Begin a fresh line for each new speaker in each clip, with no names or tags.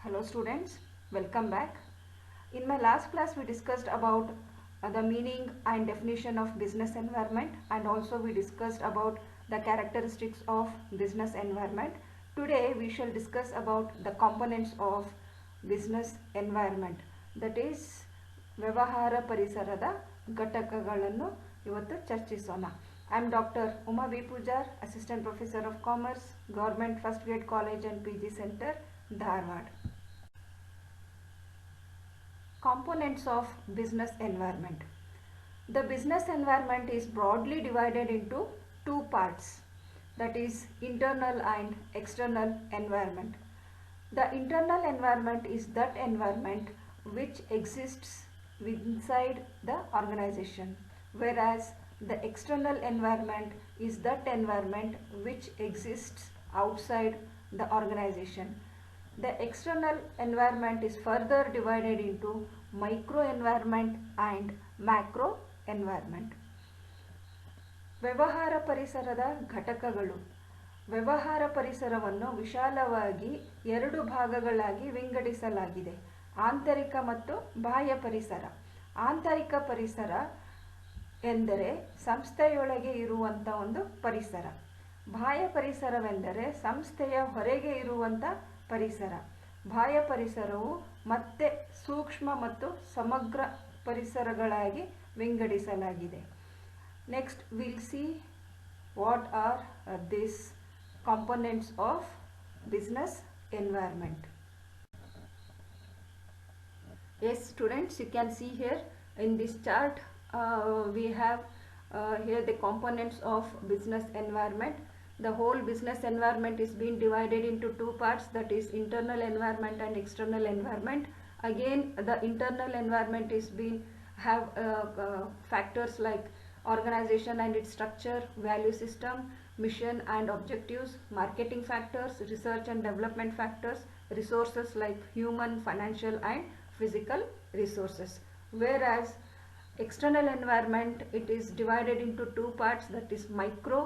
Hello students, welcome back. In my last class we discussed about the meaning and definition of business environment, and also we discussed about the characteristics of business environment. Today we shall discuss about the components of business environment, that is ವ್ಯವಹಾರ ಪರಿಸರದ ಘಟಕಗಳನ್ನು ಇವತ್ತು ಚರ್ಚಿಸೋಣ. I am Dr. Uma B. Pujar, Assistant Professor of Commerce, Government First Grade College and PG Center, Dharwad. Components of business environment. The business environment is broadly divided into two parts, that is internal and external environment. The internal environment is that environment which exists inside the organization, whereas the external environment is that environment which exists outside the organization. The external environment is further divided into micro environment and macro environment. ವ್ಯವಹಾರ ಪರಿಸರದ ಘಟಕಗಳು. ವ್ಯವಹಾರ ಪರಿಸರವನ್ನು ವಿಶಾಲವಾಗಿ ಎರಡು ಭಾಗಗಳಾಗಿ ವಿಂಗಡಿಸಲಾಗಿದೆ, ಆಂತರಿಕ ಮತ್ತು ಬಾಹ್ಯ ಪರಿಸರ. ಆಂತರಿಕ ಪರಿಸರ ಎಂದರೆ ಸಂಸ್ಥೆಯೊಳಗೆ ಇರುವಂಥ ಒಂದು ಪರಿಸರ. ಬಾಹ್ಯ ಪರಿಸರವೆಂದರೆ ಸಂಸ್ಥೆಯ ಹೊರಗೆ ಇರುವಂಥ ಪರಿಸರ. ಬಾಹ್ಯ ಪರಿಸರವು ಮತ್ತೆ ಸೂಕ್ಷ್ಮ ಮತ್ತು ಸಮಗ್ರ ಪರಿಸರಗಳಾಗಿ ವಿಂಗಡಿಸಲಾಗಿದೆ. Next will see what are this components of business environment. Yes students, you can see here in this chart we have here the components of business environment. The whole business environment is being divided into two parts, that is internal environment and external environment. Again the internal environment is being have factors like organization and its structure, value system, mission and objectives, marketing factors, research and development factors, resources like human, financial and physical resources. Whereas external environment, it is divided into two parts, that is micro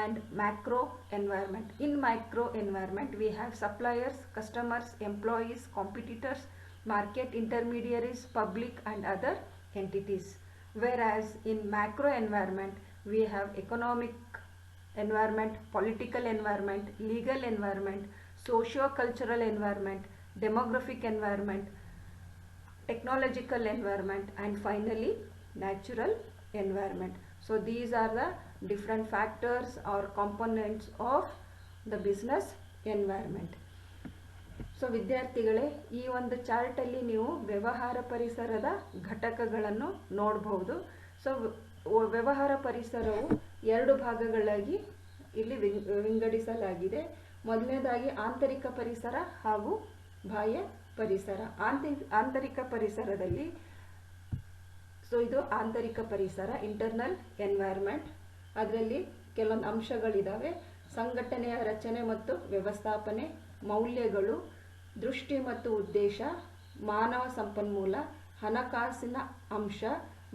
and macro environment. In micro environment we have suppliers, customers, employees, competitors, market intermediaries, public and other entities. Whereas in macro environment we have economic environment, political environment, legal environment, socio-cultural environment, demographic environment, technological environment and finally natural environment. So these are the different factors or components of the business environment. So ವಿದ್ಯಾರ್ಥಿಗಳೇ, ಈ ಒಂದು ಚಾರ್ಟಲ್ಲಿ ನೀವು ವ್ಯವಹಾರ ಪರಿಸರದ ಘಟಕಗಳನ್ನು ನೋಡಬಹುದು. So ವ್ಯವಹಾರ ಪರಿಸರವು ಎರಡು ಭಾಗಗಳಾಗಿ ಇಲ್ಲಿ ವಿಂಗಡಿಸಲಾಗಿದೆ. ಮೊದಲನೇದಾಗಿ ಆಂತರಿಕ ಪರಿಸರ ಹಾಗೂ ಬಾಹ್ಯ ಪರಿಸರ. ಆಂತರಿಕ ಪರಿಸರದಲ್ಲಿ ಇದು ಆಂತರಿಕ ಪರಿಸರ, ಇಂಟರ್ನಲ್ ಎನ್ವೈರ್ಮೆಂಟ್. ಅದರಲ್ಲಿ ಕೆಲವೊಂದು ಅಂಶಗಳಿದ್ದಾವೆ: ಸಂಘಟನೆಯ ರಚನೆ ಮತ್ತು ವ್ಯವಸ್ಥಾಪನೆ, ಮೌಲ್ಯಗಳು, ದೃಷ್ಟಿ ಮತ್ತು ಉದ್ದೇಶ, ಮಾನವ ಸಂಪನ್ಮೂಲ, ಹಣಕಾಸಿನ ಅಂಶ,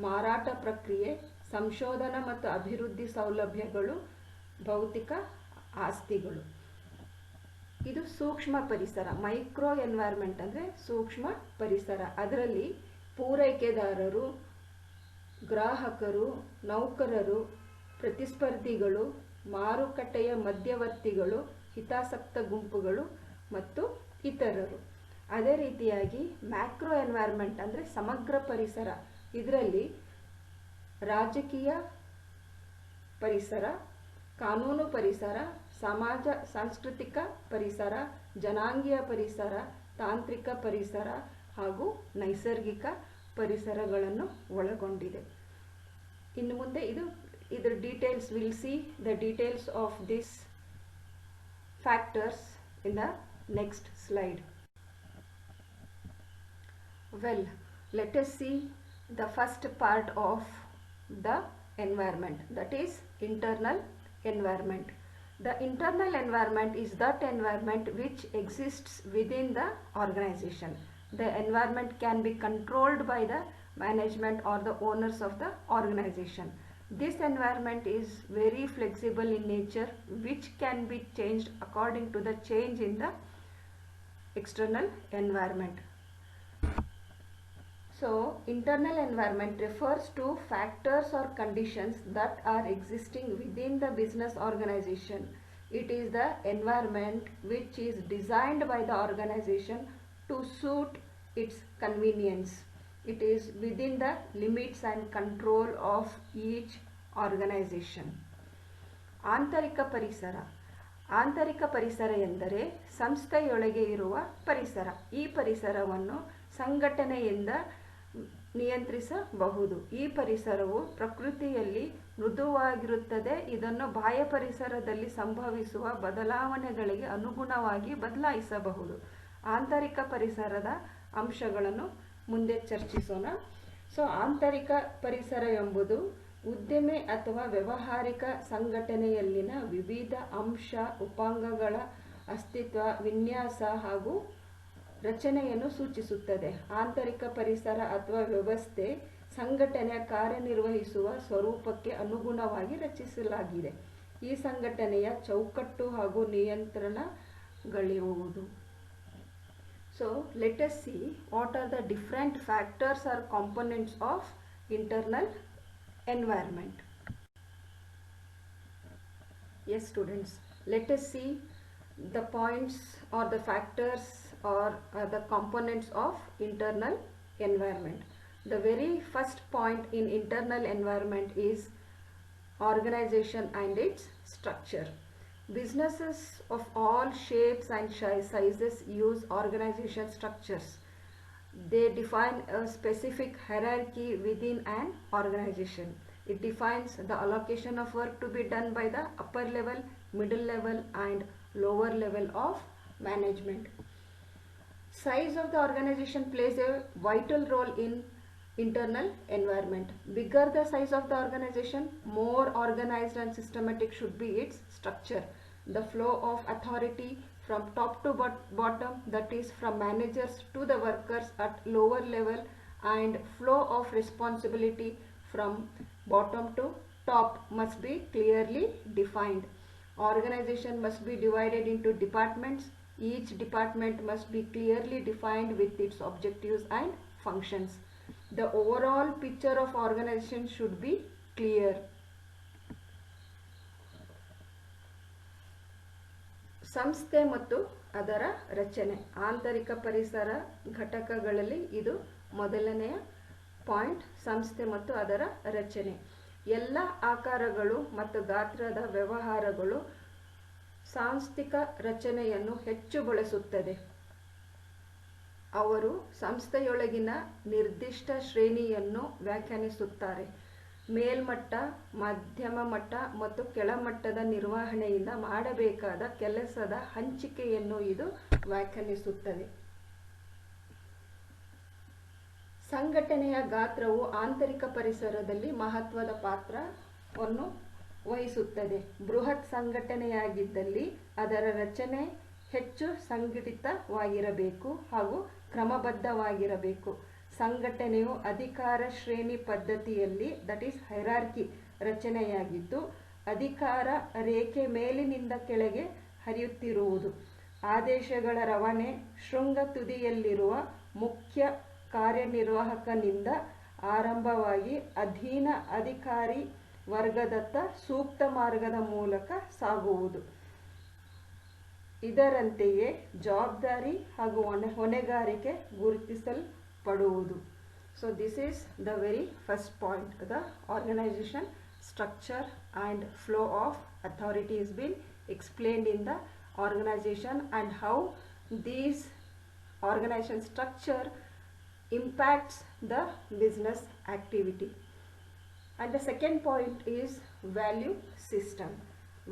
ಮಾರಾಟ ಪ್ರಕ್ರಿಯೆ, ಸಂಶೋಧನಾ ಮತ್ತು ಅಭಿವೃದ್ಧಿ ಸೌಲಭ್ಯಗಳು, ಭೌತಿಕ ಆಸ್ತಿಗಳು. ಇದು ಸೂಕ್ಷ್ಮ ಪರಿಸರ. ಮೈಕ್ರೋ ಎನ್ವೈರ್ಮೆಂಟ್ ಅಂದರೆ ಸೂಕ್ಷ್ಮ ಪರಿಸರ. ಅದರಲ್ಲಿ ಪೂರೈಕೆದಾರರು, ಗ್ರಾಹಕರು, ನೌಕರರು, ಪ್ರತಿಸ್ಪರ್ಧಿಗಳು, ಮಾರುಕಟ್ಟೆಯ ಮಧ್ಯವರ್ತಿಗಳು, ಹಿತಾಸಕ್ತ ಗುಂಪುಗಳು ಮತ್ತು ಇತರರು. ಅದೇ ರೀತಿಯಾಗಿ ಮ್ಯಾಕ್ರೋ ಎನ್ವೈರ್ಮೆಂಟ್ ಅಂದರೆ ಸಮಗ್ರ ಪರಿಸರ. ಇದರಲ್ಲಿ ರಾಜಕೀಯ ಪರಿಸರ, ಕಾನೂನು ಪರಿಸರ, ಸಮಾಜ ಸಾಂಸ್ಕೃತಿಕ ಪರಿಸರ, ಜನಾಂಗೀಯ ಪರಿಸರ, ತಾಂತ್ರಿಕ ಪರಿಸರ ಹಾಗೂ ನೈಸರ್ಗಿಕ ಪರಿಸರಗಳನ್ನು ಒಳಗೊಂಡಿದೆ. ಇನ್ನು ಮುಂದೆ ಇದರ details will see the details of this factors in the next slide. Well, let us see the first part of the environment, that is internal environment. The internal environment is that environment which exists within the organization. The environment can be controlled by the management or the owners of the organization. This environment is very flexible in nature, which can be changed according to the change in the external environment. So, internal environment refers to factors or conditions that are existing within the business organization. It is the environment which is designed by the organization to suit its convenience. It is within the limits and control of each organization. ಆಂತರಿಕ ಪರಿಸರ. ಆಂತರಿಕ ಪರಿಸರ ಎಂದರೆ ಸಂಸ್ಥೆಯೊಳಗೆ ಇರುವ ಪರಿಸರ. ಈ ಪರಿಸರವನ್ನು ಸಂಘಟನೆಯಿಂದ ನಿಯಂತ್ರಿಸಬಹುದು. ಈ ಪರಿಸರವು ಪ್ರಕೃತಿಯಲ್ಲಿ ಮೃದುವಾಗಿರುತ್ತದೆ. ಇದನ್ನು ಬಾಹ್ಯ ಪರಿಸರದಲ್ಲಿ ಸಂಭವಿಸುವ ಬದಲಾವಣೆಗಳಿಗೆ ಅನುಗುಣವಾಗಿ ಬದಲಾಯಿಸಬಹುದು. ಆಂತರಿಕ ಪರಿಸರದ ಅಂಶಗಳನ್ನು ಮುಂದೆ ಚರ್ಚಿಸೋಣ. ಸೊ ಆಂತರಿಕ ಪರಿಸರ ಎಂಬುದು ಉದ್ಯಮ ಅಥವಾ ವ್ಯಾವಹಾರಿಕ ಸಂಘಟನೆಯಲ್ಲಿನ ವಿವಿಧ ಅಂಶ ಉಪಾಂಗಗಳ ಅಸ್ತಿತ್ವ, ವಿನ್ಯಾಸ ಹಾಗೂ ರಚನೆಯನ್ನು ಸೂಚಿಸುತ್ತದೆ. ಆಂತರಿಕ ಪರಿಸರ ಅಥವಾ ವ್ಯವಸ್ಥೆ ಸಂಘಟನೆಯ ಕಾರ್ಯನಿರ್ವಹಿಸುವ ಸ್ವರೂಪಕ್ಕೆ ಅನುಗುಣವಾಗಿ ರಚಿಸಲಾಗಿದೆ. ಈ ಸಂಘಟನೆಯ ಚೌಕಟ್ಟು ಹಾಗೂ ನಿಯಂತ್ರಣಗಳಿರುವುದು. So let us see what are the different factors or components of internal environment. Yes students, let us see the points or the factors or the components of internal environment. The very first point in internal environment is organization and its structure. Businesses of all shapes and sizes use organization structures. They define a specific hierarchy within an organization. It defines the allocation of work to be done by the upper level, middle level and lower level of management. Size of the organization plays a vital role in internal environment. Bigger the size of the organization, more organized and systematic should be its structure. The flow of authority from top to bottom, that is from managers to the workers at lower level, and flow of responsibility from bottom to top must be clearly defined. Organization must be divided into departments. Each department must be clearly defined with its objectives and functions. The overall picture of organization should be clear. ಸಂಸ್ಥೆ ಮತ್ತು ಅದರ ರಚನೆ. ಆಂತರಿಕ ಪರಿಸರ ಘಟಕಗಳಲ್ಲಿ ಇದು ಮೊದಲನೆಯ point. ಸಂಸ್ಥೆ ಮತ್ತು ಅದರ ರಚನೆ. ಎಲ್ಲ ಆಕಾರಗಳು ಮತ್ತು ಗಾತ್ರದ ವ್ಯವಹಾರಗಳು ಸಾಂಸ್ಥಿಕ ರಚನೆಯನ್ನು ಹೆಚ್ಚು ಬಳಸುತ್ತದೆ. ಅವರು ಸಂಸ್ಥೆಯೊಳಗಿನ ನಿರ್ದಿಷ್ಟ ಶ್ರೇಣಿಯನ್ನು ವ್ಯಾಖ್ಯಾನಿಸುತ್ತಾರೆ. ಮೇಲ್ಮಟ್ಟ, ಮಧ್ಯಮ ಮಟ್ಟ ಮತ್ತು ಕೆಳಮಟ್ಟದ ನಿರ್ವಹಣೆಯಿಂದ ಮಾಡಬೇಕಾದ ಕೆಲಸದ ಹಂಚಿಕೆಯನ್ನು ಇದು ವ್ಯಾಖ್ಯಾನಿಸುತ್ತದೆ. ಸಂಘಟನೆಯ ಗಾತ್ರವು ಆಂತರಿಕ ಪರಿಸರದಲ್ಲಿ ಮಹತ್ವದ ಪಾತ್ರವನ್ನು ವಹಿಸುತ್ತದೆ. ಬೃಹತ್ ಸಂಘಟನೆಯಾಗಿದ್ದಲ್ಲಿ ಅದರ ರಚನೆ ಹೆಚ್ಚು ಸಂಘಟಿತವಾಗಿರಬೇಕು ಹಾಗೂ ಕ್ರಮಬದ್ಧವಾಗಿರಬೇಕು. ಸಂಘಟನೆಯು ಅಧಿಕಾರ ಶ್ರೇಣಿ ಪದ್ಧತಿಯಲ್ಲಿ, ದಟ್ ಈಸ್ ಹೈರಾರ್ಕಿ ರಚನೆಯಾಗಿದ್ದು, ಅಧಿಕಾರ ರೇಖೆ ಮೇಲಿನಿಂದ ಕೆಳಗೆ ಹರಿಯುತ್ತಿರುವುದು. ಆದೇಶಗಳ ರವಾನೆ ಶೃಂಗ ತುದಿಯಲ್ಲಿರುವ ಮುಖ್ಯ ಕಾರ್ಯನಿರ್ವಾಹಕನಿಂದ ಆರಂಭವಾಗಿ ಅಧೀನ ಅಧಿಕಾರಿ ವರ್ಗದತ್ತ ಸೂಕ್ತ ಮಾರ್ಗದ ಮೂಲಕ ಸಾಗುವುದು. ಇದರಂತೆಯೇ ಜವಾಬ್ದಾರಿ ಹಾಗೂ ಹೊಣೆಗಾರಿಕೆ ಗುರುತಿಸಲ್ಪಡುವುದು. So this is the very first point. The organisation structure and flow of authority is been explained in the organization and how these organization structure impacts the business activity. And the second point is value system.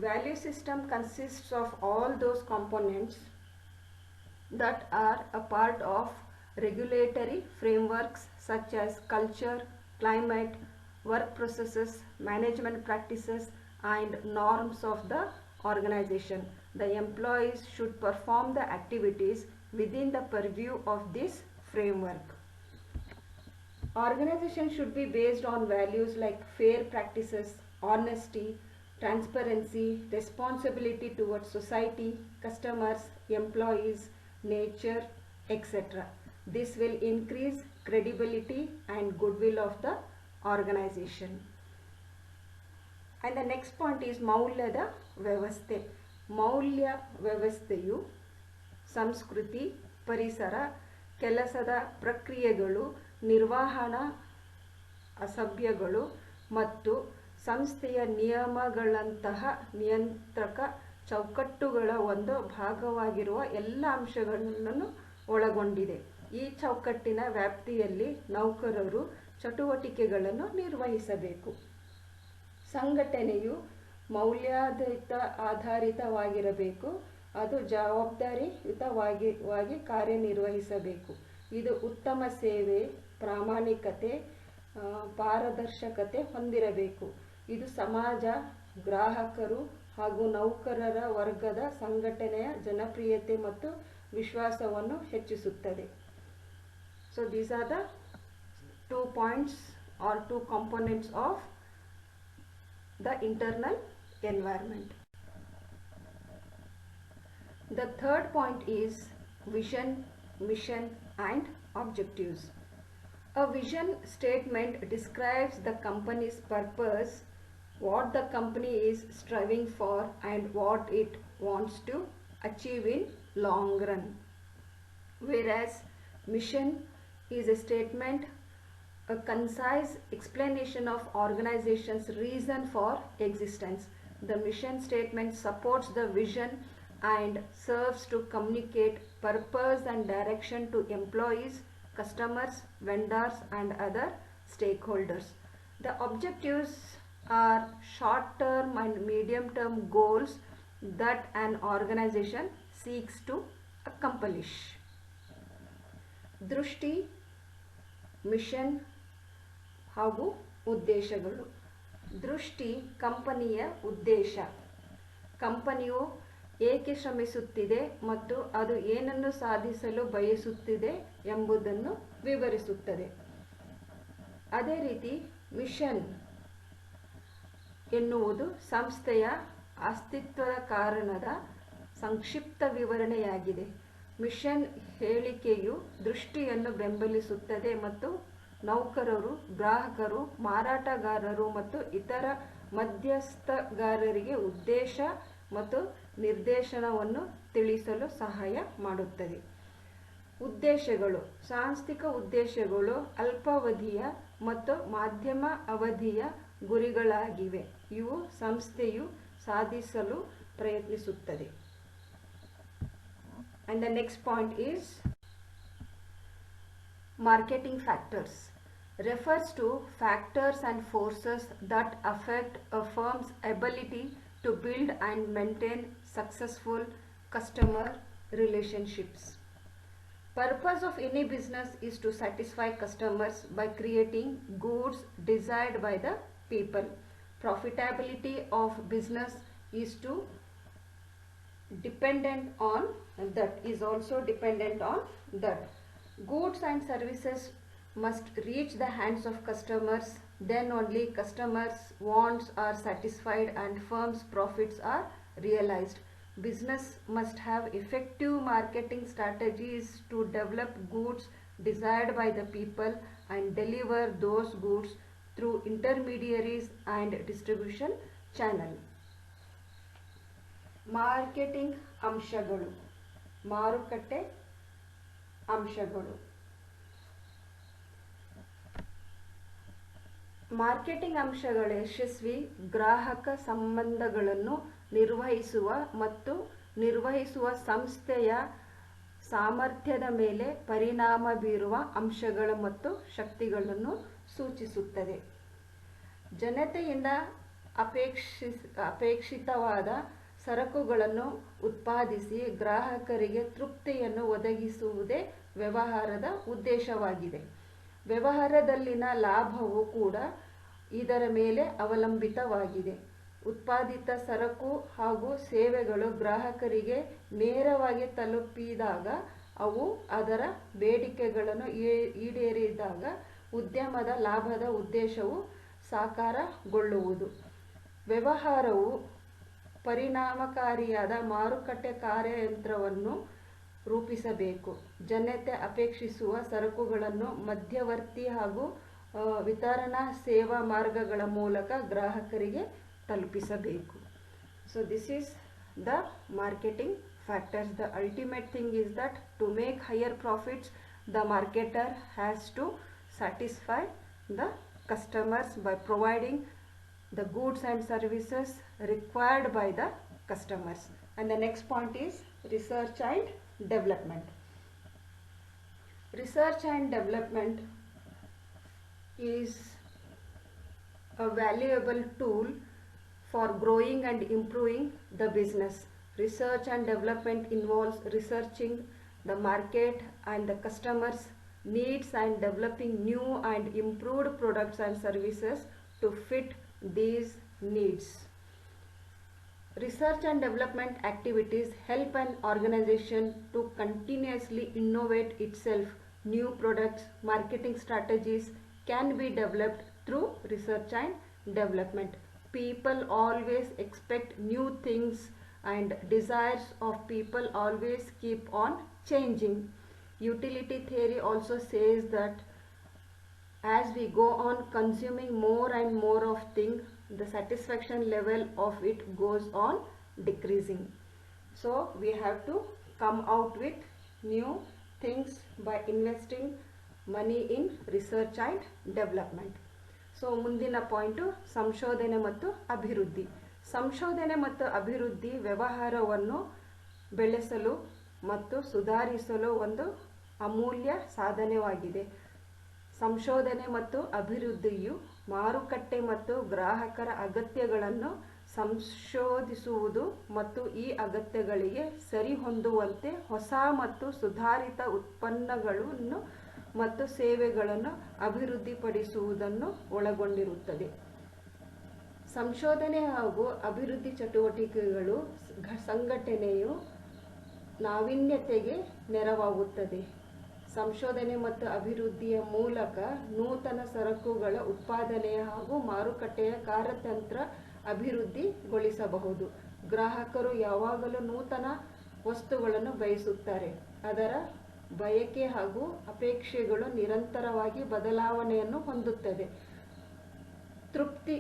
Value system consists of all those components that are a part of regulatory frameworks such as culture, climate, work processes, management practices and norms of the organization. The employees should perform the activities within the purview of this framework. Organization should be based on values like fair practices, honesty, transparency, responsibility towards society, customers, employees, nature, etc. This will increase credibility and goodwill of the organization. And the next point is ಮೌಲ್ಯದ ವ್ಯವಸ್ಥೆ. ಮೌಲ್ಯ ವ್ಯವಸ್ಥೆಯು ಸಂಸ್ಕೃತಿ, ಪರಿಸರ, ಕೆಲಸದ ಪ್ರಕ್ರಿಯೆಗಳು, ನಿರ್ವಹಣಾ ಅಸಭ್ಯಗಳು ಮತ್ತು ಸಂಸ್ಥೆಯ ನಿಯಮಗಳಂತಹ ನಿಯಂತ್ರಕ ಚೌಕಟ್ಟುಗಳ ಒಂದು ಭಾಗವಾಗಿರುವ ಎಲ್ಲ ಅಂಶಗಳನ್ನು ಒಳಗೊಂಡಿದೆ. ಈ ಚೌಕಟ್ಟಿನ ವ್ಯಾಪ್ತಿಯಲ್ಲಿ ನೌಕರರು ಚಟುವಟಿಕೆಗಳನ್ನು ನಿರ್ವಹಿಸಬೇಕು. ಸಂಘಟನೆಯು ಆಧಾರಿತವಾಗಿರಬೇಕು. ಅದು ಜವಾಬ್ದಾರಿಯುತವಾಗಿ ಕಾರ್ಯನಿರ್ವಹಿಸಬೇಕು. ಇದು ಉತ್ತಮ ಸೇವೆ, ಪ್ರಾಮಾಣಿಕತೆ, ಪಾರದರ್ಶಕತೆ ಹೊಂದಿರಬೇಕು. ಇದು ಸಮಾಜ, ಗ್ರಾಹಕರು ಹಾಗೂ ನೌಕರರ ವರ್ಗದ ಸಂಘಟನೆಯ ಜನಪ್ರಿಯತೆ ಮತ್ತು ವಿಶ್ವಾಸವನ್ನು ಹೆಚ್ಚಿಸುತ್ತದೆ. So these are the 2 points or 2 components of the internal environment. The third point is vision, mission and objectives. A vision statement describes the company's purpose, what the company is striving for and what it wants to achieve in long run. Whereas mission is a statement, a concise explanation of organization's reason for existence. The mission statement supports the vision and serves to communicate purpose and direction to employees, customers, vendors and other stakeholders. The objectives are short-term and medium-term goals that an organization seeks to accomplish. ದೃಷ್ಟಿ, mission ಹಾಗೂ ಉದ್ದೇಶಗಳು. ದೃಷ್ಟಿ ಕಂಪನಿಯ ಉದ್ದೇಶ. ಕಂಪನಿಯು ಏಕೆ ಶ್ರಮಿಸುತ್ತಿದೆ ಮತ್ತು ಅದು ಏನನ್ನು ಸಾಧಿಸಲು ಬಯಸುತ್ತಿದೆ ಎಂಬುದನ್ನು ವಿವರಿಸುತ್ತದೆ. ಅದೇ ರೀತಿ ಮಿಷನ್ ಎನ್ನುವುದು ಸಂಸ್ಥೆಯ ಅಸ್ತಿತ್ವದ ಕಾರಣದ ಸಂಕ್ಷಿಪ್ತ ವಿವರಣೆಯಾಗಿದೆ. ಮಿಷನ್ ಹೇಳಿಕೆಯು ದೃಷ್ಟಿಯನ್ನು ಬೆಂಬಲಿಸುತ್ತದೆ ಮತ್ತು ನೌಕರರು, ಗ್ರಾಹಕರು, ಮಾರಾಟಗಾರರು ಮತ್ತು ಇತರ ಮಧ್ಯಸ್ಥಗಾರರಿಗೆ ಉದ್ದೇಶ ಮತ್ತು ನಿರ್ದೇಶನವನ್ನು ತಿಳಿಸಲು ಸಹಾಯ ಮಾಡುತ್ತದೆ. ಉದ್ದೇಶಗಳು. ಸಾಂಸ್ಥಿಕ ಉದ್ದೇಶಗಳು ಅಲ್ಪಾವಧಿಯ ಮತ್ತು ಮಧ್ಯಮ ಅವಧಿಯ ಗುರಿಗಳಾಗಿವೆ. ಇವು ಸಂಸ್ಥೆಯು ಸಾಧಿಸಲು ಪ್ರಯತ್ನಿಸುತ್ತದೆ. And the next point is marketing factors. Refers to factors and forces that affect a firm's ability to build and maintain successful customer relationships. Purpose of any business is to satisfy customers by creating goods desired by the people. Profitability of business is also dependent on that. Goods and services must reach the hands of customers, then only customers' wants are satisfied and firms' profits are realized. Business must have effective marketing strategies to develop goods desired by the people and deliver those goods through intermediaries and distribution channel. Marketing ಅಂಶಗಳು. ಮಾರುಕಟ್ಟೆ ಅಂಶಗಳು. Marketing ಅಂಶಗಳ ಯಶಸ್ವಿ ಗ್ರಾಹಕ ಸಂಬಂಧಗಳನ್ನು ನಿರ್ವಹಿಸುವ ಸಂಸ್ಥೆಯ ಸಾಮರ್ಥ್ಯದ ಮೇಲೆ ಪರಿಣಾಮ ಬೀರುವ ಅಂಶಗಳು ಮತ್ತು ಶಕ್ತಿಗಳನ್ನು ಸೂಚಿಸುತ್ತದೆ. ಜನತೆಯಿಂದ ಅಪೇಕ್ಷಿತವಾದ ಸರಕುಗಳನ್ನು ಉತ್ಪಾದಿಸಿ ಗ್ರಾಹಕರಿಗೆ ತೃಪ್ತಿಯನ್ನು ಒದಗಿಸುವುದೇ ವ್ಯವಹಾರದ ಉದ್ದೇಶವಾಗಿದೆ. ವ್ಯವಹಾರದಲ್ಲಿನ ಲಾಭವೂ ಕೂಡ ಇದರ ಮೇಲೆ ಅವಲಂಬಿತವಾಗಿದೆ. ಉತ್ಪಾದಿತ ಸರಕು ಹಾಗೂ ಸೇವೆಗಳು ಗ್ರಾಹಕರಿಗೆ ನೇರವಾಗಿ ತಲುಪಿದಾಗ, ಅವು ಅದರ ಬೇಡಿಕೆಗಳನ್ನು ಈಡೇರಿದಾಗ ಉದ್ಯಮದ ಲಾಭದ ಉದ್ದೇಶವು ಸಾಕಾರಗೊಳ್ಳುವುದು. ವ್ಯವಹಾರವು ಪರಿಣಾಮಕಾರಿಯಾದ ಮಾರುಕಟ್ಟೆ ಕಾರ್ಯತಂತ್ರವನ್ನು ರೂಪಿಸಬೇಕು. ಜನತೆ ಅಪೇಕ್ಷಿಸುವ ಸರಕುಗಳನ್ನು ಮಧ್ಯವರ್ತಿ ಹಾಗೂ ವಿತರಣಾ ಸೇವಾ ಮಾರ್ಗಗಳ ಮೂಲಕ ಗ್ರಾಹಕರಿಗೆ ತಲುಪಿಸಬೇಕು. So this is the marketing factors. The ultimate thing is that to make higher profits, the marketer has to satisfy the customers by providing the goods and services required by the customers. And the next point is research and development. Research and development is a valuable tool for growing and improving the business. Research and development involves researching the market and the customers' needs and developing new and improved products and services to fit these needs. Research and development activities help an organization to continuously innovate itself. New products, marketing strategies can be developed through research and development. People always expect new things and desires of people always keep on changing. Utility theory also says that as we go on consuming more and more of things, the satisfaction level of it goes on decreasing. So we have to come out with new things by investing money in research and development. So ಮುಂದಿನ point ಸಂಶೋಧನೆ ಮತ್ತು ಅಭಿವೃದ್ಧಿ. ಸಂಶೋಧನೆ ಮತ್ತು ಅಭಿವೃದ್ಧಿ ವ್ಯವಹಾರವನ್ನು ಬೆಳೆಸಲು ಮತ್ತು ಸುಧಾರಿಸಲು ಒಂದು ಅಮೂಲ್ಯ ಸಾಧನವಾಗಿದೆ. ಸಂಶೋಧನೆ ಮತ್ತು ಅಭಿವೃದ್ಧಿಯು ಮಾರುಕಟ್ಟೆ ಮತ್ತು ಗ್ರಾಹಕರ ಅಗತ್ಯಗಳನ್ನು ಸಂಶೋಧಿಸುವುದು ಮತ್ತು ಈ ಅಗತ್ಯಗಳಿಗೆ ಸರಿಹೊಂದುವಂತೆ ಹೊಸ ಮತ್ತು ಸುಧಾರಿತ ಉತ್ಪನ್ನಗಳನ್ನು ಮತ್ತು ಸೇವೆಗಳನ್ನು ಅಭಿವೃದ್ಧಿಪಡಿಸುವುದನ್ನು ಒಳಗೊಂಡಿರುತ್ತದೆ. ಸಂಶೋಧನೆ ಹಾಗೂ ಅಭಿವೃದ್ಧಿ ಚಟುವಟಿಕೆಗಳು ಸಂಘಟನೆಯು ನಾವೀನ್ಯತೆಗೆ ನೆರವಾಗುತ್ತದೆ. ಸಂಶೋಧನೆ ಮತ್ತು ಅಭಿವೃದ್ಧಿಯ ಮೂಲಕ ನೂತನ ಸರಕುಗಳ ಉತ್ಪಾದನೆ ಹಾಗೂ ಮಾರುಕಟ್ಟೆಯ ಕಾರ್ಯತಂತ್ರ ಅಭಿವೃದ್ಧಿಗೊಳಿಸಬಹುದು. ಗ್ರಾಹಕರು ಯಾವಾಗಲೂ ನೂತನ ವಸ್ತುಗಳನ್ನು ಬಯಸುತ್ತಾರೆ. ಅದರ ಬಯಕೆ ಹಾಗೂ ಅಪೇಕ್ಷೆಗಳು ನಿರಂತರವಾಗಿ ಬದಲಾವಣೆಯನ್ನು ಹೊಂದುತ್ತದೆ. ತೃಪ್ತಿ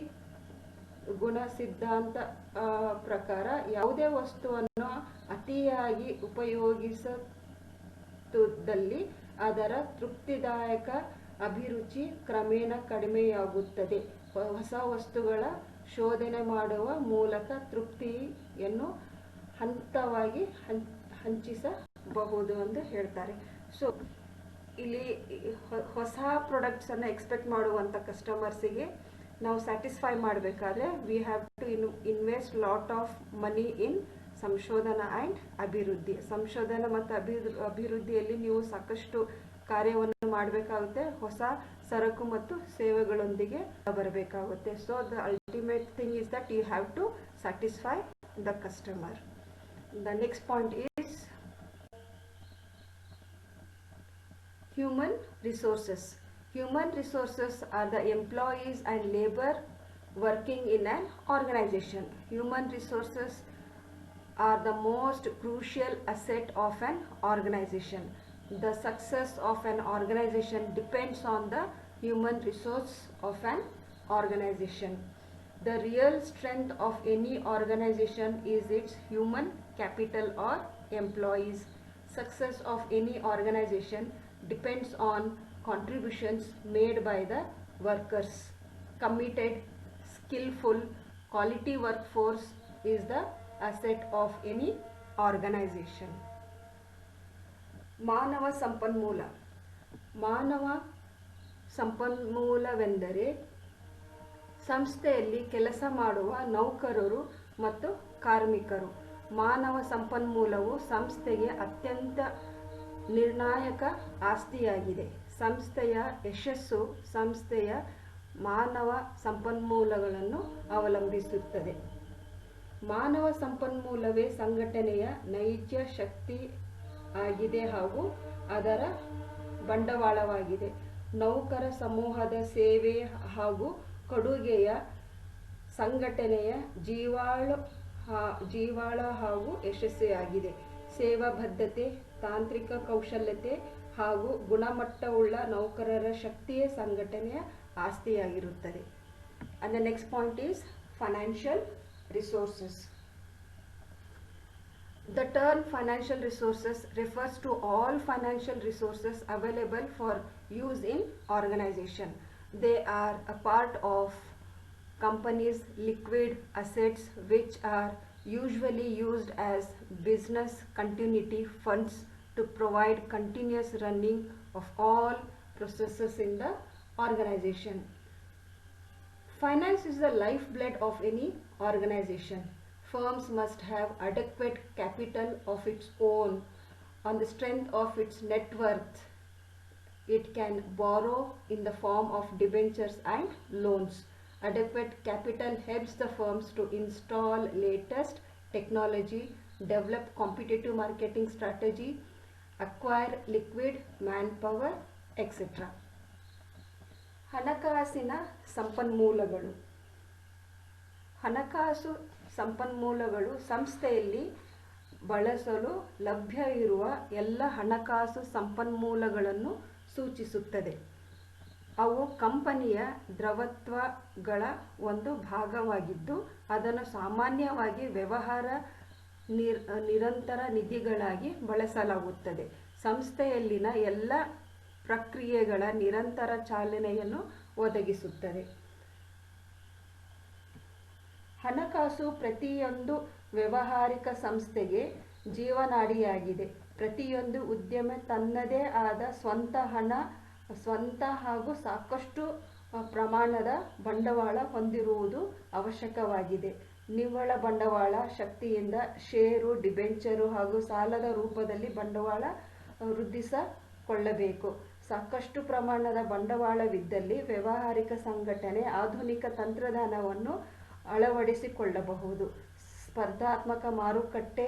ಗುಣ ಸಿದ್ಧಾಂತ ಪ್ರಕಾರ ಯಾವುದೇ ವಸ್ತುವನ್ನು ಅತಿಯಾಗಿ ಉಪಯೋಗಿಸಿದಲ್ಲಿ ಅದರ ತೃಪ್ತಿದಾಯಕ ಅಭಿರುಚಿ ಕ್ರಮೇಣ ಕಡಿಮೆಯಾಗುತ್ತದೆ. ಹೊಸ ವಸ್ತುಗಳ ಶೋಧನೆ ಮಾಡುವ ಮೂಲಕ ತೃಪ್ತಿಯನ್ನು ಹಂತವಾಗಿ ಹಂಚಿಸಬಹುದು ಎಂದು ಹೇಳ್ತಾರೆ. ಸೊ ಇಲ್ಲಿ ಹೊಸ ಪ್ರಾಡಕ್ಟ್ಸನ್ನು ಎಕ್ಸ್ಪೆಕ್ಟ್ ಮಾಡುವಂಥ ಕಸ್ಟಮರ್ಸಿಗೆ ನಾವು ಸ್ಯಾಟಿಸ್ಫೈ ಮಾಡಬೇಕಾದ್ರೆ we have to invest lot of money in ಸಂಶೋಧನಾ ಆ್ಯಂಡ್ ಅಭಿವೃದ್ಧಿ. ಸಂಶೋಧನೆ ಮತ್ತು ಅಭಿವೃದ್ಧಿಯಲ್ಲಿ ನೀವು ಸಾಕಷ್ಟು ಕಾರ್ಯವನ್ನು ಮಾಡಬೇಕಾಗುತ್ತೆ. ಹೊಸ ಸರಕು ಮತ್ತು ಸೇವೆಗಳೊಂದಿಗೆ ಬರಬೇಕಾಗುತ್ತೆ. So the ultimate thing is that you have to satisfy the customer. The next point is human resources. Human resources are the employees and labor working in an organization. Human resources are the most crucial asset of an organization. The success of an organization depends on the human resource of an organization. The real strength of any organization is its human capital or employees. Success of any organization depends on contributions made by the workers. Committed, skillful, quality workforce is the asset of any organization. ಮಾನವ ಸಂಪನ್ಮೂಲ. ಮಾನವ ಸಂಪನ್ಮೂಲವೆಂದರೆ ಸಂಸ್ಥೆಯಲ್ಲಿ ಕೆಲಸ ಮಾಡುವ ನೌಕರರು ಮತ್ತು ಕಾರ್ಮಿಕರು. ಮಾನವ ಸಂಪನ್ಮೂಲವು ಸಂಸ್ಥೆಗೆ ಅತ್ಯಂತ ನಿರ್ಣಾಯಕ ಆಸ್ತಿಯಾಗಿದೆ. ಸಂಸ್ಥೆಯ ಯಶಸ್ಸು ಸಂಸ್ಥೆಯ ಮಾನವ ಸಂಪನ್ಮೂಲಗಳನ್ನು ಅವಲಂಬಿಸುತ್ತದೆ. ಮಾನವ ಸಂಪನ್ಮೂಲವೇ ಸಂಘಟನೆಯ ನೈಜ ಶಕ್ತಿ ಆಗಿದೆ ಹಾಗೂ ಅದರ ಬಂಡವಾಳವಾಗಿದೆ. ನೌಕರ ಸಮೂಹದ ಸೇವೆ ಹಾಗೂ ಕೊಡುಗೆಯ ಸಂಘಟನೆಯ ಜೀವಾಳ ಹಾಗೂ ಯಶಸ್ವಿಯಾಗಿದೆ. ಸೇವಾ ಬದ್ಧತೆ, ತಾಂತ್ರಿಕ ಕೌಶಲ್ಯತೆ ಹಾಗೂ ಗುಣಮಟ್ಟವುಳ್ಳ ನೌಕರರ ಶಕ್ತಿಯೇ ಸಂಘಟನೆಯ ಆಸ್ತಿಯಾಗಿರುತ್ತದೆ. And the next point is financial resources. The term financial resources refers to all financial resources available for use in organization. They are a part of companies' liquid assets which are usually used as business continuity funds to provide continuous running of all processes in the organization. Finance is the lifeblood of any organization. Firms must have adequate capital of its own on the strength of its net worth. It can borrow in the form of debentures and loans. Adequate capital helps the firms to install latest technology, develop competitive marketing strategy, acquire liquid manpower, etc. ಹಣಕಾಸಿನ ಸಂಪನ್ಮೂಲಗಳು. ಹಣಕಾಸು ಸಂಪನ್ಮೂಲಗಳು ಸಂಸ್ಥೆಯಲ್ಲಿ ಬಳಸಲು ಲಭ್ಯ ಇರುವ ಎಲ್ಲ ಹಣಕಾಸು ಸಂಪನ್ಮೂಲಗಳನ್ನು ಸೂಚಿಸುತ್ತದೆ. ಅವು ಕಂಪನಿಯ ದ್ರವತ್ವಗಳ ಒಂದು ಭಾಗವಾಗಿದ್ದು ಅದನ್ನು ಸಾಮಾನ್ಯವಾಗಿ ವ್ಯವಹಾರ ನಿರಂತರ ನಿಧಿಗಳಾಗಿ ಬಳಸಲಾಗುತ್ತದೆ. ಸಂಸ್ಥೆಯಲ್ಲಿನ ಎಲ್ಲ ಪ್ರಕ್ರಿಯೆಗಳ ನಿರಂತರ ಚಾಲನೆಯನ್ನು ಒದಗಿಸುತ್ತದೆ. ಹಣಕಾಸು ಪ್ರತಿಯೊಂದು ವ್ಯಾವಹಾರಿಕ ಸಂಸ್ಥೆಗೆ ಜೀವನಾಡಿಯಾಗಿದೆ. ಪ್ರತಿಯೊಂದು ಉದ್ಯಮ ತನ್ನದೇ ಆದ ಸ್ವಂತ ಹಾಗೂ ಸಾಕಷ್ಟು ಪ್ರಮಾಣದ ಬಂಡವಾಳ ಹೊಂದಿರುವುದು ಅವಶ್ಯಕವಾಗಿದೆ. ನಿವ್ವಳ ಬಂಡವಾಳ ಶಕ್ತಿಯಿಂದ ಷೇರು, ಡಿಬೆಂಚರು ಹಾಗೂ ಸಾಲದ ರೂಪದಲ್ಲಿ ಬಂಡವಾಳ ವೃದ್ಧಿಸಿಕೊಳ್ಳಬೇಕು. ಸಾಕಷ್ಟು ಪ್ರಮಾಣದ ಬಂಡವಾಳವಿದ್ದಲ್ಲಿ ವ್ಯಾವಹಾರಿಕ ಸಂಘಟನೆ ಆಧುನಿಕ ತಂತ್ರಜ್ಞಾನವನ್ನು ಅಳವಡಿಸಿಕೊಳ್ಳಬಹುದು. ಸ್ಪರ್ಧಾತ್ಮಕ ಮಾರುಕಟ್ಟೆ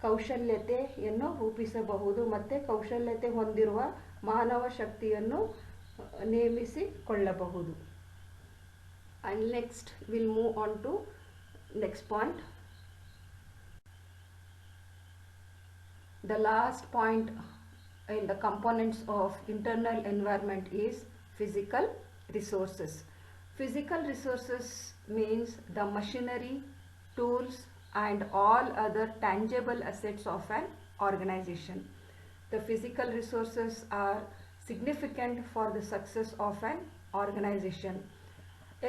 ಕೌಶಲ್ಯತೆಯನ್ನು ರೂಪಿಸಬಹುದು ಮತ್ತು ಕೌಶಲ್ಯತೆ ಹೊಂದಿರುವ ಮಾನವ ಶಕ್ತಿಯನ್ನು ನೇಮಿಸಿಕೊಳ್ಳಬಹುದು. And next we'll move on to next point. The last point in the components of internal environment is physical resources. Physical resources means the machinery, tools and all other tangible assets of an organization. The physical resources are significant for the success of an organization.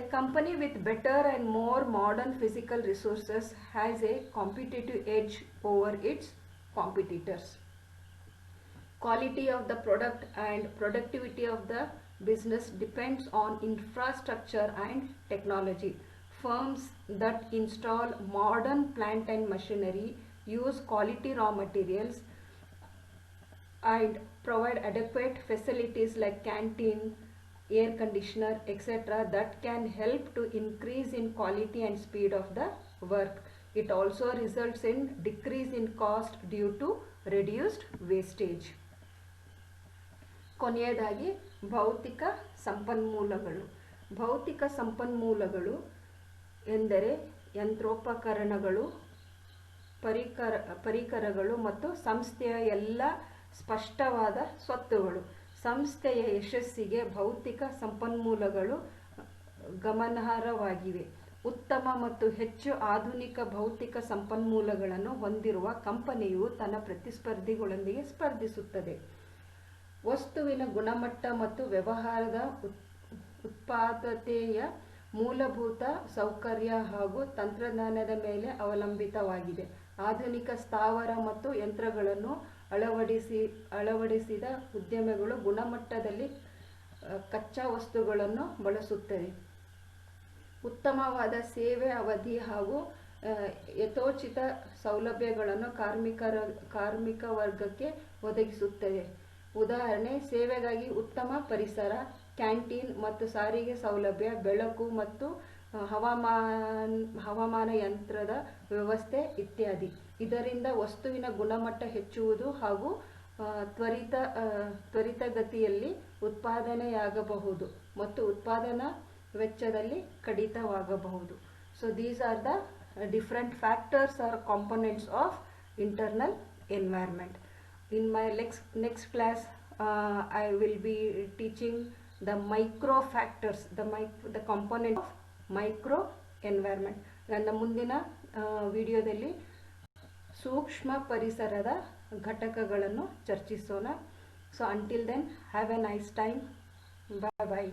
A company with better and more modern physical resources has a competitive edge over its competitors. Quality of the product and productivity of the business depends on infrastructure and technology. Firms that install modern plant and machinery, use quality raw materials and provide adequate facilities like canteen, air conditioner, etc. that can help to increase in quality and speed of the work. It also results in decrease in cost due to reduced wastage. ಕೊನೆಯದಾಗಿ ಭೌತಿಕ ಸಂಪನ್ಮೂಲಗಳು. ಭೌತಿಕ ಸಂಪನ್ಮೂಲಗಳು ಎಂದರೆ ಯಂತ್ರೋಪಕರಣಗಳು, ಪರಿಕರಗಳು ಮತ್ತು ಸಂಸ್ಥೆಯ ಎಲ್ಲ ಸ್ಪಷ್ಟವಾದ ಸ್ವತ್ತುಗಳು. ಸಂಸ್ಥೆಯ ಯಶಸ್ಸಿಗೆ ಭೌತಿಕ ಸಂಪನ್ಮೂಲಗಳು ಗಮನಾರ್ಹವಾಗಿವೆ. ಉತ್ತಮ ಮತ್ತು ಹೆಚ್ಚು ಆಧುನಿಕ ಭೌತಿಕ ಸಂಪನ್ಮೂಲಗಳನ್ನು ಹೊಂದಿರುವ ಕಂಪನಿಯು ತನ್ನ ಪ್ರತಿಸ್ಪರ್ಧಿಗಳೊಂದಿಗೆ ಸ್ಪರ್ಧಿಸುತ್ತದೆ. ವಸ್ತುವಿನ ಗುಣಮಟ್ಟ ಮತ್ತು ವ್ಯವಹಾರದ ಉತ್ಪಾದತೆಯ ಮೂಲಭೂತ ಸೌಕರ್ಯ ಹಾಗೂ ತಂತ್ರಜ್ಞಾನದ ಮೇಲೆ ಅವಲಂಬಿತವಾಗಿದೆ. ಆಧುನಿಕ ಸ್ಥಾವರ ಮತ್ತು ಯಂತ್ರಗಳನ್ನು ಅಳವಡಿಸಿದ ಉದ್ಯಮಗಳು ಗುಣಮಟ್ಟದಲ್ಲಿ ಕಚ್ಚಾ ವಸ್ತುಗಳನ್ನು ಬಳಸುತ್ತವೆ. ಉತ್ತಮವಾದ ಸೇವೆ ಅವಧಿ ಹಾಗೂ ಯಥೋಚಿತ ಸೌಲಭ್ಯಗಳನ್ನು ಕಾರ್ಮಿಕ ವರ್ಗಕ್ಕೆ ಒದಗಿಸುತ್ತದೆ. ಉದಾಹರಣೆ, ಸೇವೆಗಾಗಿ ಉತ್ತಮ ಪರಿಸರ, ಕ್ಯಾಂಟೀನ್ ಮತ್ತು ಸಾರಿಗೆ ಸೌಲಭ್ಯ, ಬೆಳಕು ಮತ್ತು ಹವಾಮಾನ ಯಂತ್ರದ ವ್ಯವಸ್ಥೆ ಇತ್ಯಾದಿ. ಇದರಿಂದ ವಸ್ತುವಿನ ಗುಣಮಟ್ಟ ಹೆಚ್ಚುವುದು ಹಾಗೂ ತ್ವರಿತಗತಿಯಲ್ಲಿ ಉತ್ಪಾದನೆಯಾಗಬಹುದು ಮತ್ತು ಉತ್ಪಾದನಾ ವೆಚ್ಚದಲ್ಲಿ ಕಡಿತವಾಗಬಹುದು. So these are the different factors or components of internal environment. In my next class, I will be teaching the micro factors, the component of micro environment. ನನ್ನ ಮುಂದಿನ ವಿಡಿಯೋದಲ್ಲಿ ಸೂಕ್ಷ್ಮ ಪರಿಸರದ ಘಟಕಗಳನ್ನು ಚರ್ಚಿಸೋಣ. So until then, have a nice time. Bye bye.